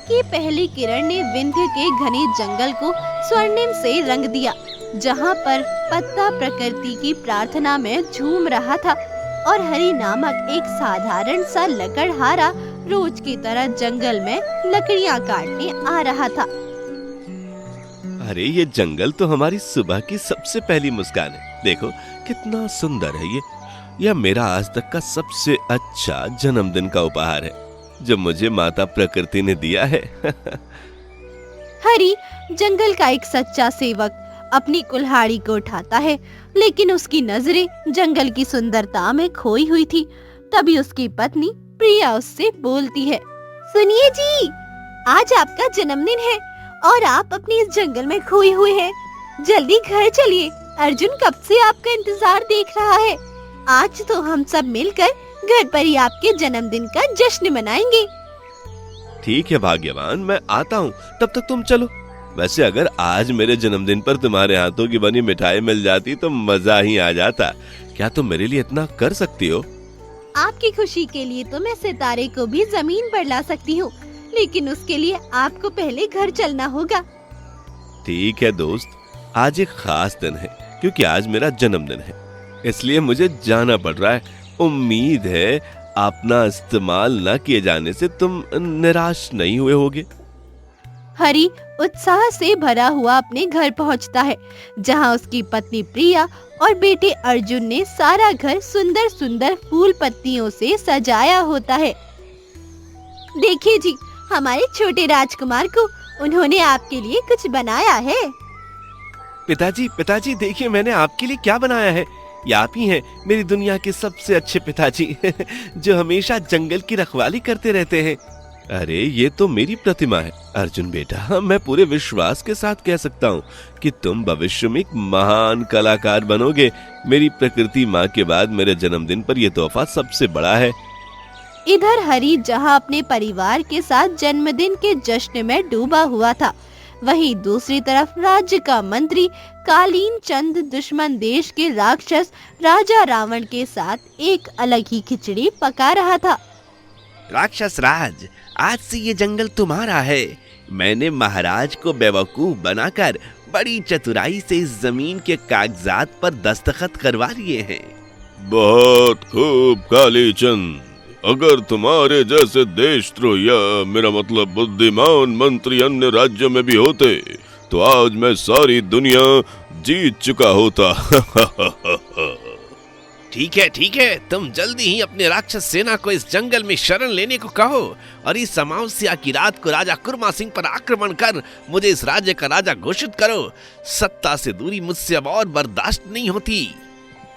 की पहली किरण ने विंध्य के घने जंगल को स्वर्णिम से रंग दिया, जहाँ पर पत्ता प्रकृति की प्रार्थना में झूम रहा था और हरि नामक एक साधारण सा लकड़हारा रोज की तरह जंगल में लकड़ियाँ काटने आ रहा था। अरे ये जंगल तो हमारी सुबह की सबसे पहली मुस्कान है। देखो कितना सुंदर है ये। यह मेरा आज तक का सबसे अच्छा जन्मदिन का उपहार है जो मुझे माता प्रकृति ने दिया है। हरि, जंगल का एक सच्चा सेवक, अपनी कुल्हाड़ी को उठाता है, लेकिन उसकी नजरें जंगल की सुंदरता में खोई हुई थी। तभी उसकी पत्नी प्रिया उससे बोलती है, सुनिए जी, आज आपका जन्मदिन है और आप अपनी इस जंगल में खोए हुए हैं। जल्दी घर चलिए, अर्जुन कब से आपका इंतजार देख रहा है। आज तो हम सब मिलकर घर पर ही आपके जन्मदिन का जश्न मनाएंगे। ठीक है भाग्यवान, मैं आता हूँ, तब तक तुम चलो। वैसे अगर आज मेरे जन्मदिन पर तुम्हारे हाथों की बनी मिठाई मिल जाती तो मजा ही आ जाता। क्या तुम मेरे लिए इतना कर सकती हो? आपकी खुशी के लिए तो मैं सितारे को भी जमीन पर ला सकती हूँ, लेकिन उसके लिए आपको पहले घर चलना होगा। ठीक है दोस्त, आज एक खास दिन है क्योंकि आज मेरा जन्मदिन है, इसलिए मुझे जाना पड़ रहा है। उम्मीद है अपना इस्तेमाल न किए जाने से तुम निराश नहीं हुए होगे। हरि उत्साह से भरा हुआ अपने घर पहुंचता है, जहां उसकी पत्नी प्रिया और बेटे अर्जुन ने सारा घर सुंदर सुंदर फूल पत्तियों से सजाया होता है। देखिए जी, हमारे छोटे राजकुमार को उन्होंने आपके लिए कुछ बनाया है। पिताजी देखिए मैंने आपके लिए क्या बनाया है। ये आप ही हैं मेरी दुनिया के सबसे अच्छे पिताजी जो हमेशा जंगल की रखवाली करते रहते हैं। अरे ये तो मेरी प्रतिमा है। अर्जुन बेटा, मैं पूरे विश्वास के साथ कह सकता हूँ कि तुम भविष्य में एक महान कलाकार बनोगे। मेरी प्रकृति माँ के बाद मेरे जन्मदिन पर यह तोहफा सबसे बड़ा है। इधर हरि जहां अपने परिवार के साथ जन्मदिन के जश्न में डूबा हुआ था, वहीं दूसरी तरफ राज्य का मंत्री कालीन चंद दुश्मन देश के राक्षस राजा रावण के साथ एक अलग ही खिचड़ी पका रहा था। राक्षस राज, आज से ये जंगल तुम्हारा है। मैंने महाराज को बेवकूफ बनाकर बड़ी चतुराई से इस जमीन के कागजात पर दस्तखत करवा लिए हैं। बहुत खूब कालीचंद, अगर तुम्हारे जैसे देशद्रोह या मेरा मतलब बुद्धिमान मंत्री अन्य राज्यों में भी होते तो आज मैं सारी दुनिया जीत चुका होता। ठीक है, तुम जल्दी ही अपने राक्षस सेना को इस जंगल में शरण लेने को कहो और इस अमावस्या की रात को राजा कुर्मा सिंह पर आक्रमण कर मुझे इस राज्य का राजा घोषित करो। सत्ता से दूरी मुझसे अब और बर्दाश्त नहीं होती।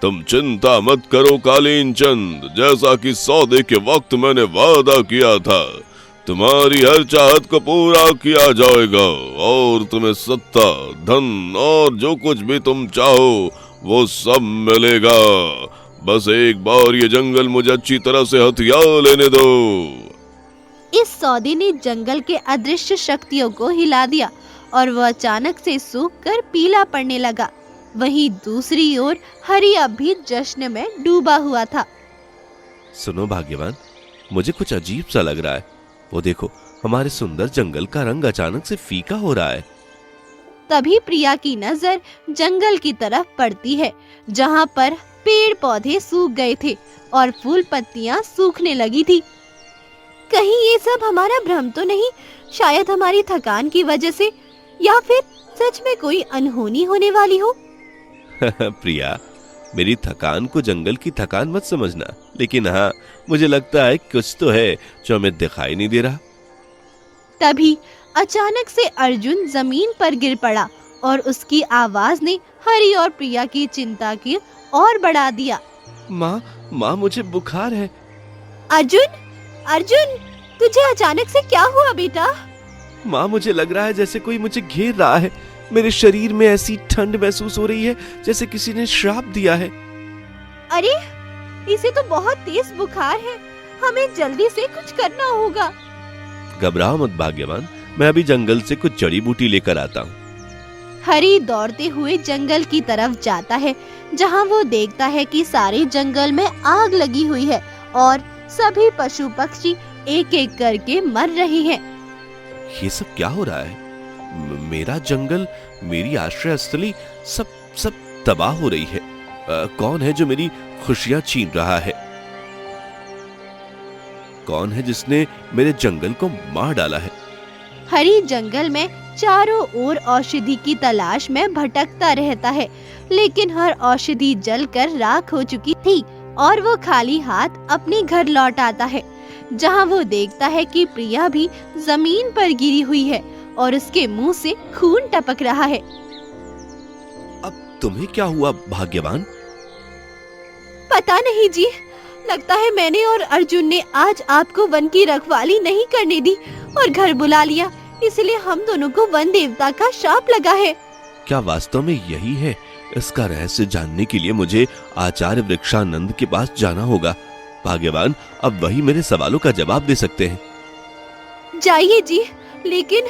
तुम चिंता मत करो कालीन चंद, जैसा कि सौदे के वक्त मैंने वादा किया था, तुम्हारी हर चाहत को पूरा किया जाएगा और तुम्हें सत्ता, धन और जो कुछ भी तुम चाहो वो सब मिलेगा। बस एक बार ये जंगल मुझे अच्छी तरह से हथिया लेने दो। इस सौदे ने जंगल के अदृश्य शक्तियों को हिला दिया और वह अचानक से सूख कर पीला पड़ने लगा। वहीं दूसरी ओर हरि अब भी जश्न में डूबा हुआ था। सुनो भाग्यवान, मुझे कुछ अजीब सा लग रहा है। वो देखो, हमारे सुंदर जंगल का रंग अचानक से फीका हो रहा है। तभी प्रिया की नजर जंगल की तरफ पड़ती है, जहां पर पेड़ पौधे सूख गए थे और फूल पत्तियां सूखने लगी थी। कहीं ये सब हमारा भ्रम तो नहीं? शायद हमारी थकान की वजह से, या फिर सच में कोई अनहोनी होने वाली हो। प्रिया, मेरी थकान को जंगल की थकान मत समझना, लेकिन हाँ, मुझे लगता है कुछ तो है जो हमें दिखाई नहीं दे रहा। तभी अचानक से अर्जुन जमीन पर गिर पड़ा और उसकी आवाज ने हरि और प्रिया की चिंता की और बढ़ा दिया। माँ, मुझे बुखार है। अर्जुन, तुझे अचानक से क्या हुआ बेटा? माँ, मुझे लग रहा है जैसे कोई मुझे घेर रहा है। मेरे शरीर में ऐसी ठंड महसूस हो रही है जैसे किसी ने श्राप दिया है। अरे, इसे तो बहुत तेज बुखार है, हमें जल्दी से कुछ करना होगा। घबराओ मत भाग्यवान, मैं अभी जंगल से कुछ जड़ी बूटी लेकर आता हूँ। हरि दौड़ते हुए जंगल की तरफ जाता है, जहाँ वो देखता है कि सारे जंगल में आग लगी हुई है और सभी पशु पक्षी एक एक करके मर रहे हैं। ये सब क्या हो रहा है? मेरा जंगल, मेरी आश्रय स्थली सब सब तबाह हो रही है। कौन है जो मेरी खुशियां छीन रहा है? कौन है जिसने मेरे जंगल को मार डाला है? हरी जंगल में चारों ओर औषधि की तलाश में भटकता रहता है, लेकिन हर औषधि जलकर राख हो चुकी थी और वो खाली हाथ अपने घर लौट आता है, जहां वो देखता है कि प्रिया भी जमीन पर गिरी हुई है और उसके मुंह से खून टपक रहा है। अब तुम्हें क्या हुआ भाग्यवान? पता नहीं जी, लगता है मैंने और अर्जुन ने आज आपको वन की रखवाली नहीं करने दी और घर बुला लिया, इसलिए हम दोनों को वन देवता का शाप लगा है। क्या वास्तव में यही है? इसका रहस्य जानने के लिए मुझे आचार्य वृक्षानंद के पास जाना होगा। भाग्यवान अब वही मेरे सवालों का जवाब दे सकते हैं। जाइए जी, लेकिन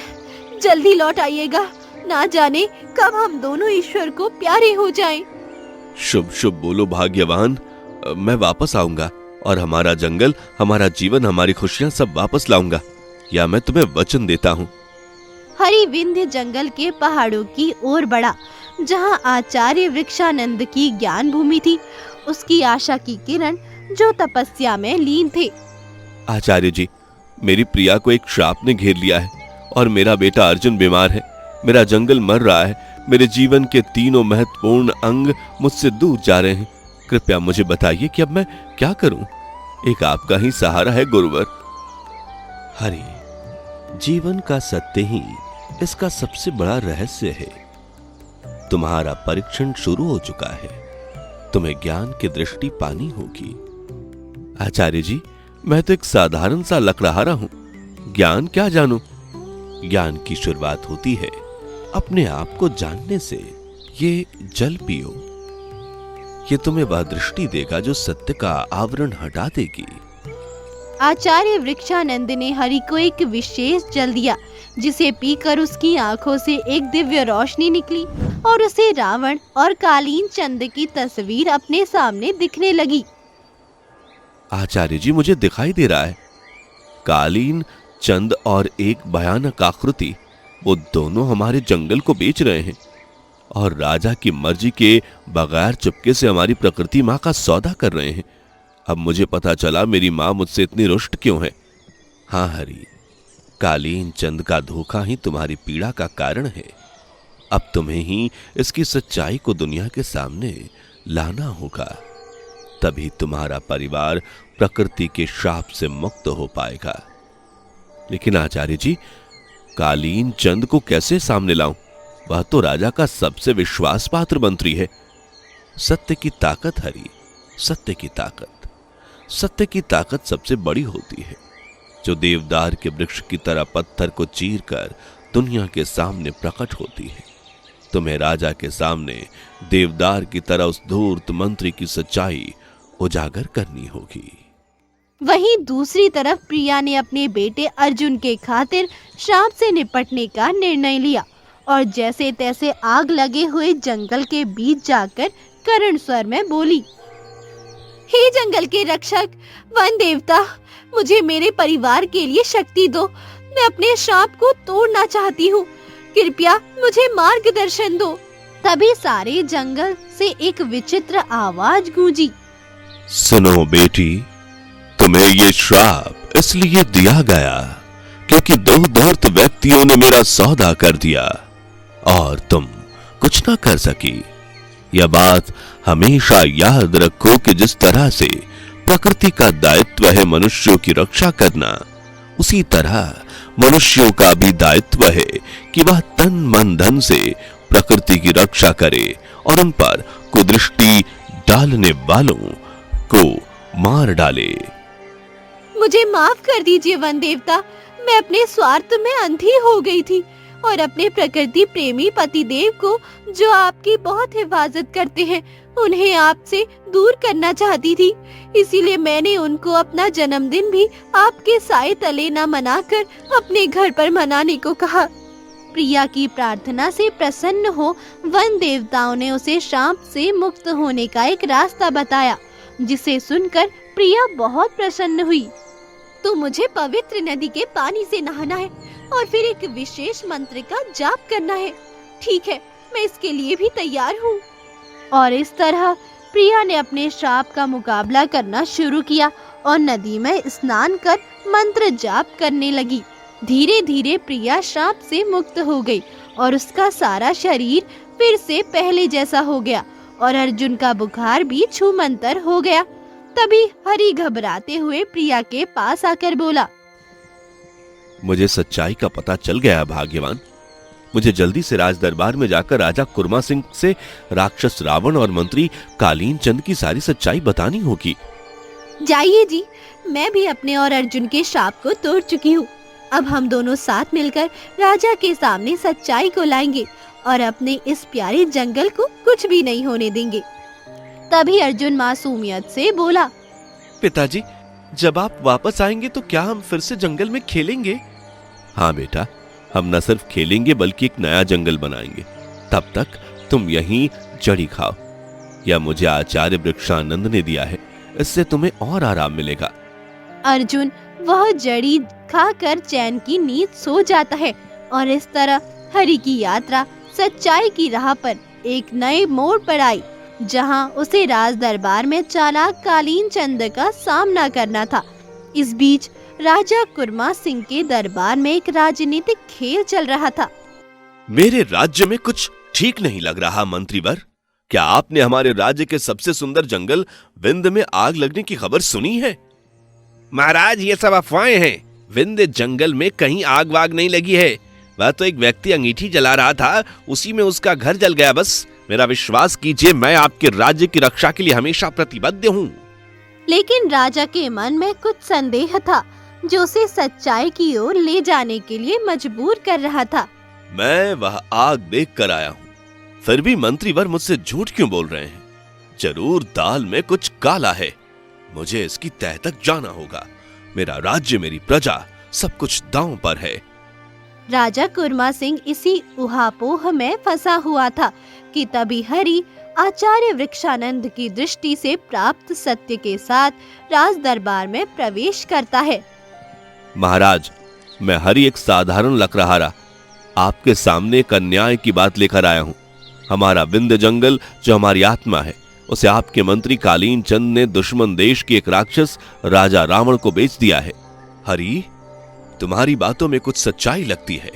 जल्दी लौट आइएगा, ना जाने कब हम दोनों ईश्वर को प्यारे हो जाएं। शुभ शुभ बोलो भाग्यवान, मैं वापस आऊंगा और हमारा जंगल, हमारा जीवन, हमारी खुशियां सब वापस लाऊंगा, या मैं तुम्हें वचन देता हूँ। हरि विंध्य जंगल के पहाड़ों की ओर बढ़ा, जहाँ आचार्य वृक्षानंद की ज्ञान भूमि थी, उसकी आशा की किरण जो तपस्या में लीन थे। आचार्य जी, मेरी प्रिया को एक श्राप ने घेर लिया है और मेरा बेटा अर्जुन बीमार है। मेरा जंगल मर रहा है। मेरे जीवन के तीनों महत्वपूर्ण अंग मुझसे दूर जा रहे हैं। कृपया मुझे बताइए कि अब मैं क्या करूं? एक आपका ही सहारा है गुरुवर। हरि, जीवन का सत्य ही इसका सबसे बड़ा रहस्य है। तुम्हारा परीक्षण शुरू हो चुका है। तुम्हें ज्ञान की दृष्टि पानी होगी। आचार्य जी, मैं तो एक साधारण सा लकड़हारा हूं। ज्ञान क्या जानूं? ज्ञान की शुरुआत होती है अपने आप को जानने से। ये जल पियो, ये तुम्हें वह दृष्टि देगा जो सत्य का आवरण हटा देगी। आचार्य वृक्षानंद ने हरि को एक विशेष जल दिया, जिसे पीकर उसकी आंखों से एक दिव्य रोशनी निकली और उसे रावण और कालीन चंद की तस्वीर अपने सामने दिखने लगी। आचार्य जी, मुझे दिखाई दे रहा है कालीन चंद और एक भयानक आकृति, वो दोनों हमारे जंगल को बेच रहे हैं और राजा की मर्जी के बगैर चुपके से हमारी प्रकृति माँ का सौदा कर रहे हैं। अब मुझे पता चला मेरी माँ मुझसे इतनी रुष्ट क्यों है। हाँ हरि, कालीन चंद का धोखा ही तुम्हारी पीड़ा का कारण है। अब तुम्हें ही इसकी सच्चाई को दुनिया के सामने लाना होगा, तभी तुम्हारा परिवार प्रकृति के श्राप से मुक्त हो पाएगा। लेकिन आचार्य जी, कालीन चंद को कैसे सामने लाऊं? वह तो राजा का सबसे विश्वास पात्र मंत्री है। सत्य की ताकत हरि, सत्य की ताकत, सत्य की ताकत सबसे बड़ी होती है, जो देवदार के वृक्ष की तरह पत्थर को चीरकर दुनिया के सामने प्रकट होती है। तुम्हें राजा के सामने देवदार की तरह उस धूर्त मंत्री की सच्चाई उजागर करनी होगी। वहीं दूसरी तरफ प्रिया ने अपने बेटे अर्जुन के खातिर श्राप से निपटने का निर्णय लिया और जैसे तैसे आग लगे हुए जंगल के बीच जाकर करुण स्वर में बोली, हे जंगल के रक्षक, वन देवता, मुझे मेरे परिवार के लिए शक्ति दो। मैं अपने श्राप को तोड़ना चाहती हूँ। कृपया मुझे मार्गदर्शन दो। तभी सारे जंगल से एक विचित्र आवाज गूंजी, सुनो बेटी, तुम्हें ये श्राप इसलिए दिया गया क्योंकि दो धूर्त व्यक्तियों ने मेरा सौदा कर दिया और तुम कुछ ना कर सकी। यह बात हमेशा याद रखो कि जिस तरह से प्रकृति का दायित्व है मनुष्यों की रक्षा करना, उसी तरह मनुष्यों का भी दायित्व है कि वह तन मन धन से प्रकृति की रक्षा करे और उन पर कुदृष्टि डालने वालों को मार डाले। मुझे माफ कर दीजिए वन देवता, मैं अपने स्वार्थ में अंधी हो गई थी और अपने प्रकृति प्रेमी पतिदेव को, जो आपकी बहुत हिफाजत करते हैं, उन्हें आपसे दूर करना चाहती थी। इसीलिए मैंने उनको अपना जन्मदिन भी आपके साए तले न मनाकर अपने घर पर मनाने को कहा। प्रिया की प्रार्थना से प्रसन्न हो वन देवताओं ने उसे श्राप से मुक्त होने का एक रास्ता बताया, जिसे सुनकर प्रिया बहुत प्रसन्न हुई। तो मुझे पवित्र नदी के पानी से नहाना है और फिर एक विशेष मंत्र का जाप करना है। ठीक है, मैं इसके लिए भी तैयार हूँ। और इस तरह प्रिया ने अपने श्राप का मुकाबला करना शुरू किया और नदी में स्नान कर मंत्र जाप करने लगी। धीरे धीरे प्रिया श्राप से मुक्त हो गई और उसका सारा शरीर फिर से पहले जैसा हो गया और अर्जुन का बुखार भी छूमंतर हो गया। तभी हरि घबराते हुए प्रिया के पास आकर बोला, मुझे सच्चाई का पता चल गया है भाग्यवान। मुझे जल्दी से राज दरबार में जाकर राजा कुर्मा सिंह से राक्षस रावण और मंत्री कालीन चंद की सारी सच्चाई बतानी होगी। जाइए जी, मैं भी अपने और अर्जुन के श्राप को तोड़ चुकी हूँ। अब हम दोनों साथ मिलकर राजा के सामने सच्चाई को लाएंगे और अपने इस प्यारे जंगल को कुछ भी नहीं होने देंगे। तभी अर्जुन मासूमियत से बोला, पिताजी, जब आप वापस आएंगे तो क्या हम फिर से जंगल में खेलेंगे? हाँ बेटा, हम न सिर्फ खेलेंगे बल्कि एक नया जंगल बनाएंगे। तब तक तुम यहीं जड़ी खाओ। यह मुझे आचार्य वृक्षानंद ने दिया है, इससे तुम्हें और आराम मिलेगा। अर्जुन वह जड़ी खाकर चैन की नींद सो जाता है और इस तरह हरि की यात्रा सच्चाई की राह पर एक नए मोड़ पर आई, जहां उसे राज दरबार में चालाक कालीन चंद का सामना करना था। इस बीच राजा कुर्मा सिंह के दरबार में एक राजनीतिक खेल चल रहा था। मेरे राज्य में कुछ ठीक नहीं लग रहा मंत्रीवर। क्या आपने हमारे राज्य के सबसे सुंदर जंगल विंध्य में आग लगने की खबर सुनी है? महाराज, ये सब अफवाहें हैं। विंध्य जंगल में कहीं आग वाग नहीं लगी है। वह तो एक व्यक्ति अंगीठी जला रहा था, उसी में उसका घर जल गया बस। मेरा विश्वास कीजिए, मैं आपके राज्य की रक्षा के लिए हमेशा प्रतिबद्ध हूँ। लेकिन राजा के मन में कुछ संदेह था जो उसे सच्चाई की ओर ले जाने के लिए मजबूर कर रहा था। मैं वह आग देख कर आया हूँ, फिर भी मंत्रीवर मुझसे झूठ क्यों बोल रहे हैं? जरूर दाल में कुछ काला है। मुझे इसकी तह तक जाना होगा। मेरा राज्य, मेरी प्रजा, सब कुछ दांव पर है। राजा कुर्मा सिंह इसी उहापोह में फंसा हुआ था कि तभी हरि आचार्य वृक्षानंद की दृष्टि से प्राप्त सत्य के साथ राज दरबार में प्रवेश करता है। महाराज, मैं हरि एक साधारण लकड़हारा आपके सामने एक अन्याय की बात लेकर आया हूँ। हमारा विंध्य जंगल जो हमारी आत्मा है, उसे आपके मंत्री कालीन चंद ने दुश्मन देश के एक राक्षस राजा रावण को बेच दिया है। हरि, तुम्हारी बातों में कुछ सच्चाई लगती है।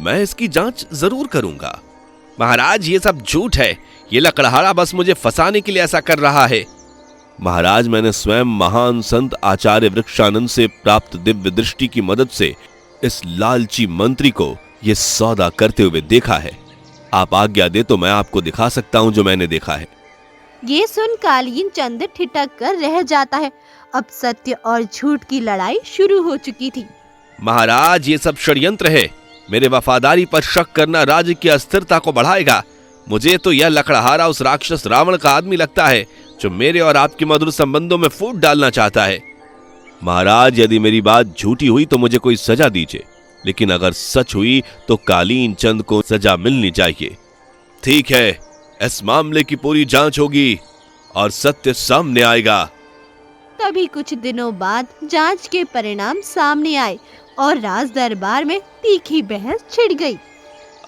मैं इसकी जांच जरूर करूंगा। महाराज, ये सब झूठ है। ये लकड़हारा बस मुझे फंसाने के लिए ऐसा कर रहा है। महाराज, मैंने स्वयं महान संत आचार्य वृक्षानंद से प्राप्त दिव्य दृष्टि की मदद से इस लालची मंत्री को यह सौदा करते हुए देखा है। आप आज्ञा दे तो मैं आपको दिखा सकता हूं जो मैंने देखा है। ये सुन कालीन चंद ठिठक कर रह जाता है। अब सत्य और झूठ की लड़ाई शुरू हो चुकी थी। महाराज, ये सब षड्यंत्र है। मेरे वफादारी पर शक करना राज्य की अस्थिरता को बढ़ाएगा। मुझे तो यह लकड़हारा उस राक्षस रावण का आदमी लगता है जो मेरे और आपके मधुर संबंधों में फूट डालना चाहता है। महाराज, यदि मेरी बात झूठी हुई तो मुझे कोई सजा दीजिए, लेकिन अगर सच हुई तो कालीन चंद को सजा मिलनी चाहिए। ठीक है, इस मामले की पूरी जांच होगी और सत्य सामने आएगा। तभी कुछ दिनों बाद जांच के परिणाम सामने आए और राज दरबार में तीखी बहस छिड़ गई।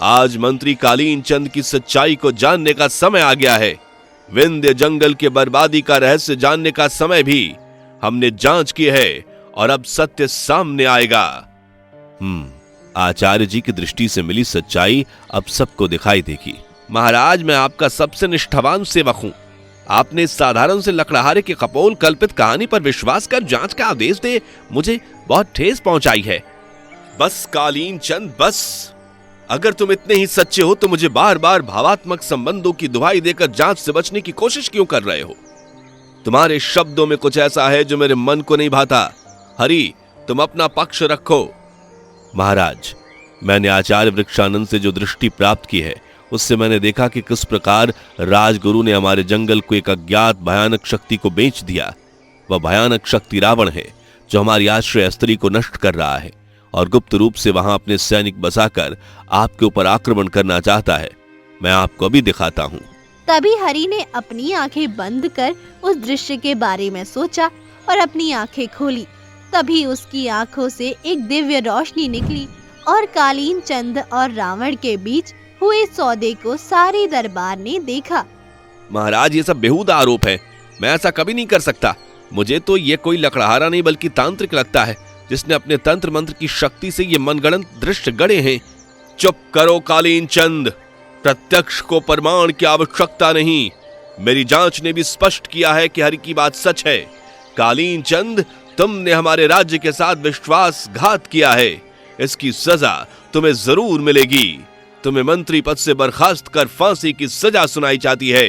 आज मंत्री कालीन चंद की सच्चाई को जानने का समय आ गया है। विंध्य जंगल के बर्बादी का रहस्य जानने का समय भी हमने जांच की है और अब सत्य सामने आएगा। आचार्य जी की दृष्टि से मिली सच्चाई अब सबको दिखाई देगी। महाराज, मैं आपका सबसे निष्ठावान सेवक हूँ। आपने इस साधारण से लकड़हारे की कपोल कल्पित कहानी पर विश्वास कर जांच का आदेश दे मुझे बहुत ठेस पहुंचाई है। बस कालीन चंद, बस। अगर तुम इतने ही सच्चे हो तो मुझे बार बार भावात्मक संबंधों की दुहाई देकर जांच से बचने की कोशिश क्यों कर रहे हो? तुम्हारे शब्दों में कुछ ऐसा है जो मेरे मन को नहीं भाता। हरि, तुम अपना पक्ष रखो। महाराज, मैंने आचार्य वृक्षानंद से जो दृष्टि प्राप्त की है उससे मैंने देखा कि किस प्रकार राजगुरु ने हमारे जंगल को एक अज्ञात भयानक शक्ति को बेच दिया। वह भयानक शक्ति रावण है जो हमारी आश्रय स्त्री को नष्ट कर रहा है और गुप्त रूप से वहां अपने सैनिक बसाकर आपके ऊपर आक्रमण करना चाहता है। मैं आपको अभी दिखाता हूँ। तभी हरि ने अपनी आंखें बंद कर उस दृश्य के बारे में सोचा और अपनी आंखें खोली। तभी उसकी आंखों से एक दिव्य रोशनी निकली और कालीन चंद और रावण के बीच हुए सौदे को सारे दरबार ने देखा। महाराज, ये सब बेहुदा आरोप है। मैं ऐसा कभी नहीं कर सकता। मुझे तो ये कोई लकड़हारा नहीं बल्कि तांत्रिक लगता है, जिसने अपने तंत्र मंत्र की शक्ति से ये मनगढ़ंत दृश्य गढ़े हैं। चुप करो कालीन चंद, प्रत्यक्ष को प्रमाण की आवश्यकता नहीं। मेरी जांच ने भी स्पष्ट किया है कि हरि की बात सच है। कालीन चंद, तुमने हमारे राज्य के साथ विश्वासघात किया है। इसकी सजा तुम्हें जरूर मिलेगी। तुम्हें मंत्री पद से बर्खास्त कर फांसी की सजा सुनाई जाती है।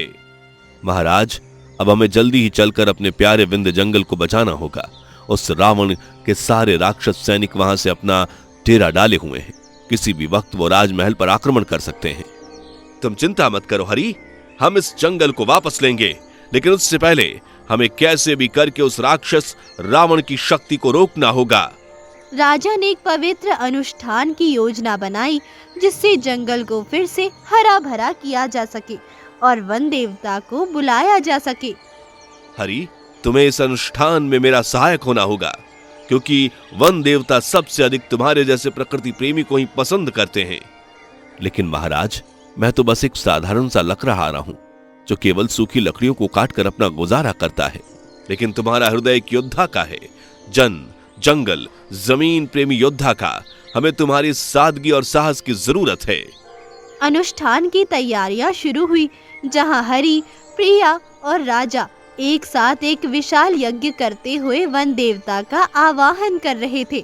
महाराज, अब हमें जल्दी ही चलकर अपने प्यारे विंध्य जंगल को बचाना होगा। उस रावण के सारे राक्षस सैनिक वहां से अपना डेरा डाले हुए हैं। किसी भी वक्त वो राजमहल पर आक्रमण कर सकते हैं। तुम चिंता मत करो हरि, हम इस जंगल को वापस लेंगे, लेकिन उससे पहले हमें कैसे भी करके उस राक्षस रावण की शक्ति को रोकना होगा। राजा ने एक पवित्र अनुष्ठान की योजना बनाई, जिससे जंगल को फिर से हरा भरा किया जा सके और वन देवता को बुलाया जा सके। हरि, तुम्हें इस अनुष्ठान में मेरा सहायक होना होगा, क्योंकि वन देवता सबसे अधिक तुम्हारे जैसे प्रकृति प्रेमी को ही पसंद करते हैं। लेकिन महाराज, मैं तो बस एक साधारण सा लकड़हारा हूं, जो केवल सूखी लकड़ियों को काटकर अपना गुजारा करता है। लेकिन तुम्हारा हृदय एक योद्धा का है, जन जंगल जमीन प्रेमी योद्धा का। हमें तुम्हारी सादगी और साहस की जरूरत है। अनुष्ठान की तैयारियां शुरू हुई, जहां हरि, प्रिया और राजा एक साथ एक विशाल यज्ञ करते हुए वन देवता का आवाहन कर रहे थे।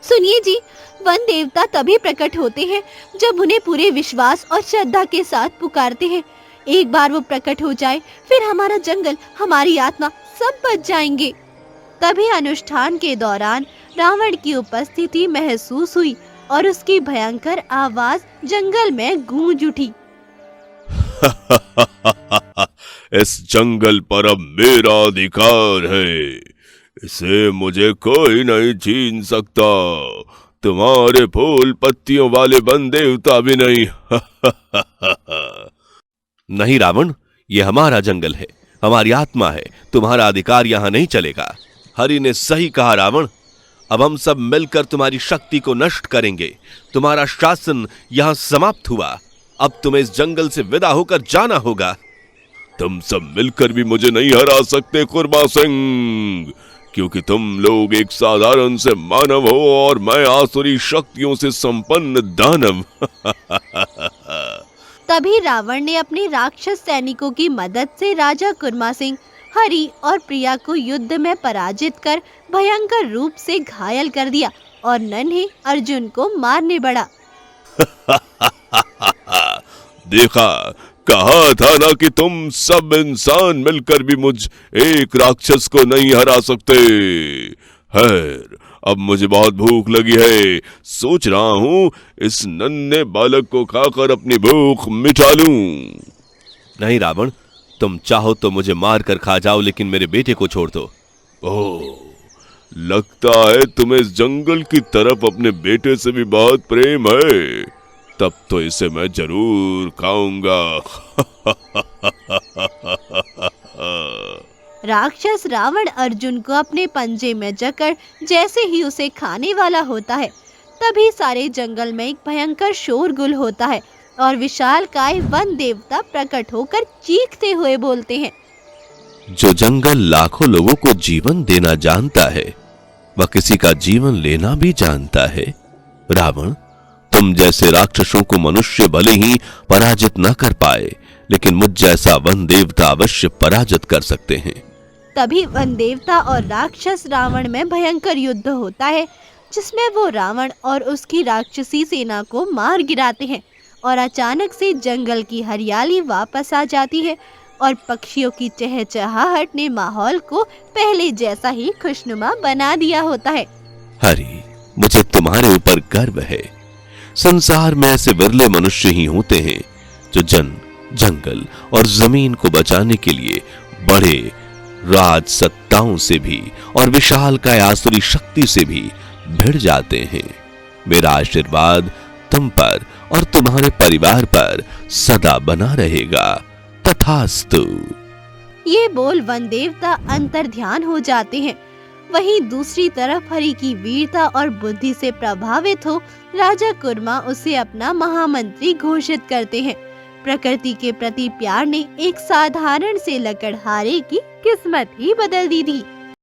सुनिए जी, वन देवता तभी प्रकट होते हैं जब उन्हें पूरे विश्वास और श्रद्धा के साथ पुकारते हैं। एक बार वो प्रकट हो जाए, फिर हमारा जंगल, हमारी आत्मा सब बच जाएंगे। तभी अनुष्ठान के दौरान रावण की उपस्थिति महसूस हुई और उसकी भयंकर आवाज जंगल में गूंज उठी। इस जंगल पर अब मेरा अधिकार है। इसे मुझे कोई नहीं छीन सकता। तुम्हारे फूल पत्तियों वाले वन देवता भी नहीं। नहीं रावण, ये हमारा जंगल है, हमारी आत्मा है। तुम्हारा अधिकार यहाँ नहीं चलेगा। हरि ने सही कहा रावण। अब हम सब मिलकर तुम्हारी शक्ति को नष्ट करेंगे। तुम्हारा शासन यहाँ समाप्त हुआ। अब तुम्हें इस जंगल से विदा होकर जाना होगा। तुम सब मिलकर भी मुझे नहीं हरा सकते कुर्मा सिंह, क्योंकि तुम लोग एक साधारण से मानव हो और मैं आसुरी शक्तियों से संपन्न दानव। तभी रावण ने अपने राक्षस सैनिकों की मदद से राजा कुर्मा सिंह, हरि और प्रिया को युद्ध में पराजित कर भयंकर रूप से घायल कर दिया और नन्हे अर्जुन को मारने बढ़ा। देखा, कहा था ना कि तुम सब इंसान मिलकर भी मुझ एक राक्षस को नहीं हरा सकते। खैर, अब मुझे बहुत भूख लगी है। सोच रहा हूँ इस नन्हे बालक को खाकर अपनी भूख मिटा लूं। नहीं रावण, तुम चाहो तो मुझे मार कर खा जाओ, लेकिन मेरे बेटे को छोड़ दो। ओह, लगता है तुम्हें इस जंगल की तरफ अपने बेटे से भी बहुत प्रेम है। तब तो इसे मैं जरूर खाऊंगा। राक्षस रावण अर्जुन को अपने पंजे में जकड़ जैसे ही उसे खाने वाला होता है, तभी सारे जंगल में एक भयंकर शोरगुल होता है और विशालकाय वन देवता प्रकट होकर चीखते हुए बोलते हैं। जो जंगल लाखों लोगों को जीवन देना जानता है, वह किसी का जीवन लेना भी जानता है। रावण, तुम जैसे राक्षसों को मनुष्य भले ही पराजित न कर पाए, लेकिन मुझ जैसा वन देवता अवश्य पराजित कर सकते हैं। तभी वन देवता और राक्षस रावण में भयंकर युद्ध होता है, जिसमें वो रावण और उसकी राक्षसी सेना को मार गिराते हैं और अचानक से जंगल की हरियाली वापस आ जाती है और पक्षियों की चहचहाहट ने माहौल को पहले जैसा ही खुशनुमा बना दिया होता है। हरि, मुझे तुम्हारे ऊपर गर्व है। संसार में ऐसे विरले मनुष्य ही होते हैं जो जंगल और जमीन को बचाने के लिए बड़े राज सत्ताओं से भी और विशालकाय आसुरी शक्ति से भी भिड़ जाते हैं। मेरा आशीर्वाद तुम पर और तुम्हारे परिवार पर सदा बना रहेगा। तथास्तु। ये बोल वन देवता अंतर ध्यान हो जाते हैं वहीं दूसरी तरफ हरि की वीरता और बुद्धि से प्रभावित हो राजा कुर्मा उसे अपना महामंत्री घोषित करते हैं। प्रकृति के प्रति प्यार ने एक साधारण से लकड़हारे की किस्मत ही बदल दी थी।